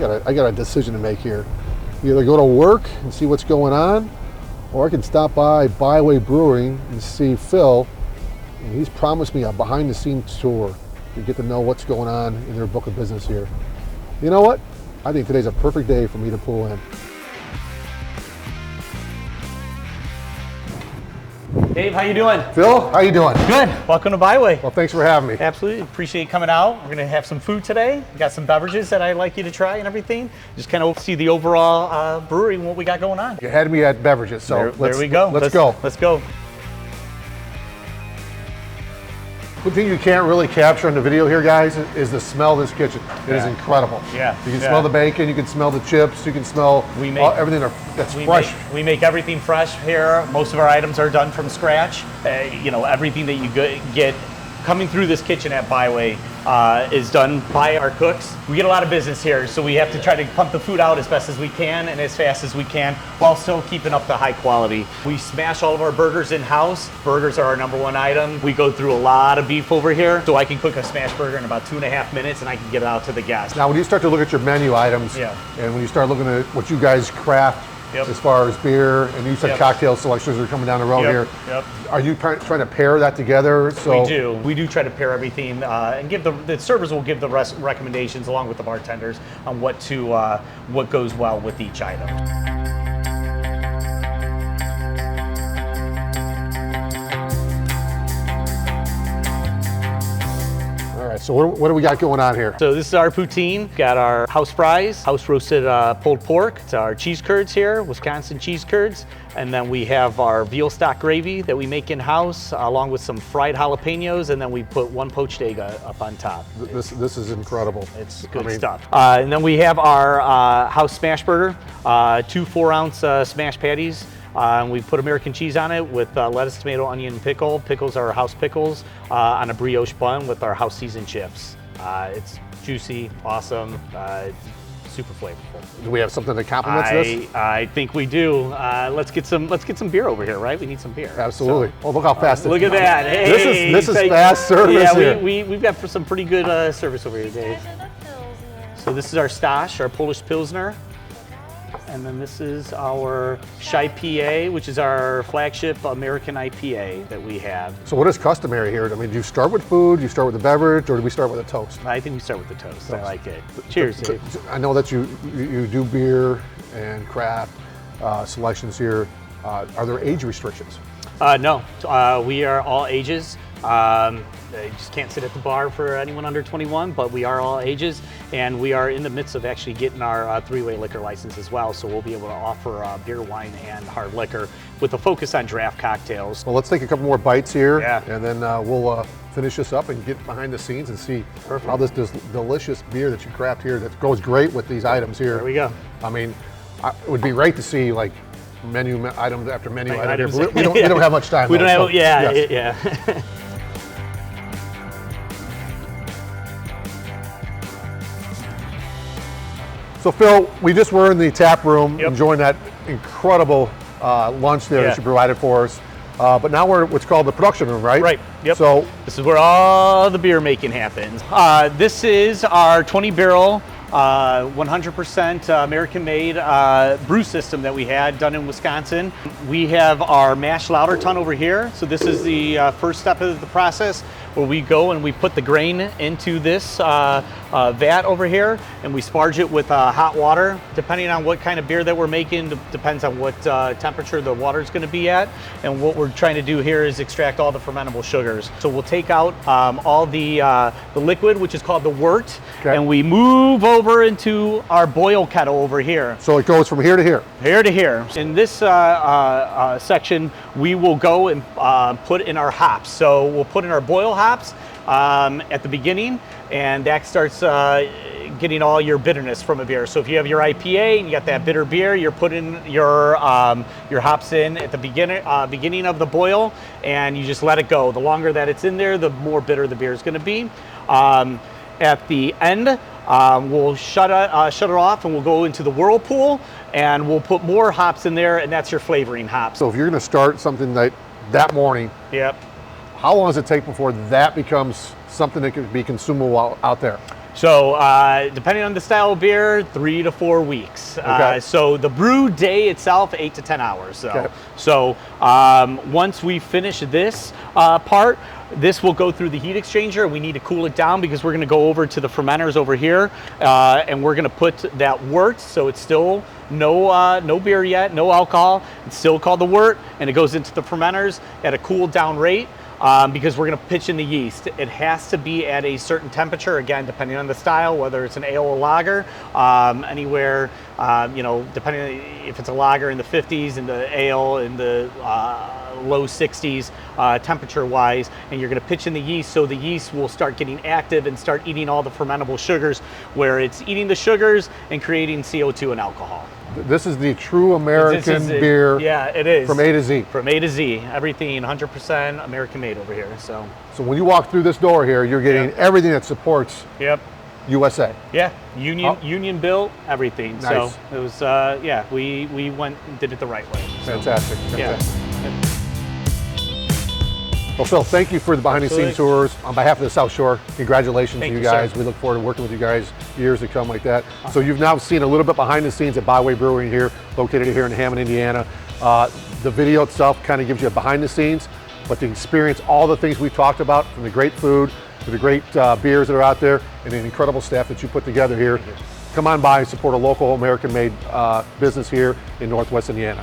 I got a decision to make here. Either go to work and see what's going on, or I can stop by Byway Brewing and see Phil. And he's promised me a behind-the-scenes tour to get to know what's going on in their book of business here. You know what? I think today's a perfect day for me to pull in. Dave, how you doing? Phil, how you doing? Good. Welcome to Byway. Well, thanks for having me. Absolutely. Appreciate you coming out. We're going to have some food today. We got some beverages that I'd like you to try and everything. Just kind of see the overall brewery and what we got going on. You had me at beverages, so there we go. Let's go. Let's go. One thing you can't really capture in the video here, guys, is the smell of this kitchen. It is incredible. Yeah. You can smell the bacon, you can smell the chips, you can smell everything that's fresh. We make everything fresh here. Most of our items are done from scratch. You know, everything that you get coming through this kitchen at Byway is done by our cooks. We get a lot of business here, so we have to try to pump the food out as best as we can and as fast as we can while still keeping up the high quality. We smash all of our burgers in-house. Burgers are our #1 item. We go through a lot of beef over here, so I can cook a smash burger in about 2.5 minutes and I can get it out to the guests. Now, when you start to look at your menu items, and when you start looking at what you guys craft, as far as beer, and you said cocktail selections are coming down the road here. Are you trying to pair that together? So We do try to pair everything, and give the servers will give the recommendations along with the bartenders on what goes well with each item. So what do we got going on here? So this is our poutine. Got our house fries, house roasted pulled pork. It's our cheese curds here, Wisconsin cheese curds. And then we have our veal stock gravy that we make in-house, along with some fried jalapenos, and then we put 1 poached egg up on top. This is incredible. It's good stuff. And then we have our house smash burger, 2 4-ounce smash patties. And we put American cheese on it with lettuce, tomato, onion, and pickle. Pickles are our house pickles on a brioche bun with our house seasoned chips. It's juicy, awesome, super flavorful. Do we have something that complements this? I think we do. Let's get some beer over here, right? We need some beer. Absolutely. So, look how fast look at that. Hey, this is fast service here. We've got some pretty good service over here, Dave. So this is our Stash, our Polish Pilsner. And then this is our Shy PA, which is our flagship American IPA that we have. So what is customary here? I mean, do you start with food, do you start with the beverage, or do we start with a toast? I think we start with the toast. I like it. Cheers, Dave. I know that you do beer and craft selections here. Are there age restrictions? No, we are all ages. You just can't sit at the bar for anyone under 21, but we are all ages, and we are in the midst of actually getting our 3-way liquor license as well, so we'll be able to offer beer, wine, and hard liquor with a focus on draft cocktails. Well, let's take a couple more bites here, and then we'll finish this up and get behind the scenes and see how this delicious beer that you craft here that goes great with these items here. There we go. I mean, it would be great to see like menu items after menu items. We don't have much time. We don't have, yeah. So Phil, we just were in the tap room enjoying that incredible lunch there that you provided for us. But now we're what's called the production room, right? Right, yep. So this is where all the beer making happens. This is our 20-barrel, 100% American-made brew system that we had done in Wisconsin. We have our mash lauter tun over here. So this is the first step of the process where we go and we put the grain into this vat over here, and we sparge it with hot water. Depending on what kind of beer that we're making, depends on what temperature the water is going to be at. And what we're trying to do here is extract all the fermentable sugars. So we'll take out all the liquid, which is called the wort, and we move over into our boil kettle over here. So it goes from here to here? Here to here. In this section, we will go and put in our hops. So we'll put in our boil hops at the beginning, and that starts getting all your bitterness from a beer. So if you have your IPA and you got that bitter beer, you're putting your hops in at the beginning of the boil, and you just let it go. The longer that it's in there, the more bitter the beer is going to be. At the end, we'll shut it off, and we'll go into the whirlpool, and we'll put more hops in there, and that's your flavoring hops. So if you're going to start something that morning, yep. How long does it take before that becomes something that could be consumable out there? So depending on the style of beer, 3 to 4 weeks. Okay. So the brew day itself, 8 to 10 hours. So, Okay. so once we finish this part, this will go through the heat exchanger. We need to cool it down because we're going to go over to the fermenters over here, and we're going to put that wort. So it's still no beer yet, no alcohol. It's still called the wort, and it goes into the fermenters at a cool down rate. Because we're going to pitch in the yeast. It has to be at a certain temperature, again, depending on the style, whether it's an ale or lager, anywhere, depending if it's a lager in the 50s and the ale in the low 60s temperature-wise, and you're going to pitch in the yeast, so the yeast will start getting active and start eating all the fermentable sugars, where it's eating the sugars and creating CO2 and alcohol. This is the true American beer. Yeah, it is. From A to Z. From A to Z. Everything 100% American made over here. So when you walk through this door here, you're getting everything that supports USA. Yeah, union built, everything. Nice. So it was, we went and did it the right way. So, Fantastic. yeah. Well, Phil, thank you for the behind-the-scenes tours. On behalf of the South Shore, congratulations to you guys. Sir. We look forward to working with you guys years to come like that. So you've now seen a little bit behind the scenes at Byway Brewing here, located here in Hammond, Indiana. The video itself kind of gives you a behind the scenes, but to experience all the things we've talked about, from the great food to the great beers that are out there, and the incredible staff that you put together here, come on by and support a local American-made business here in Northwest Indiana.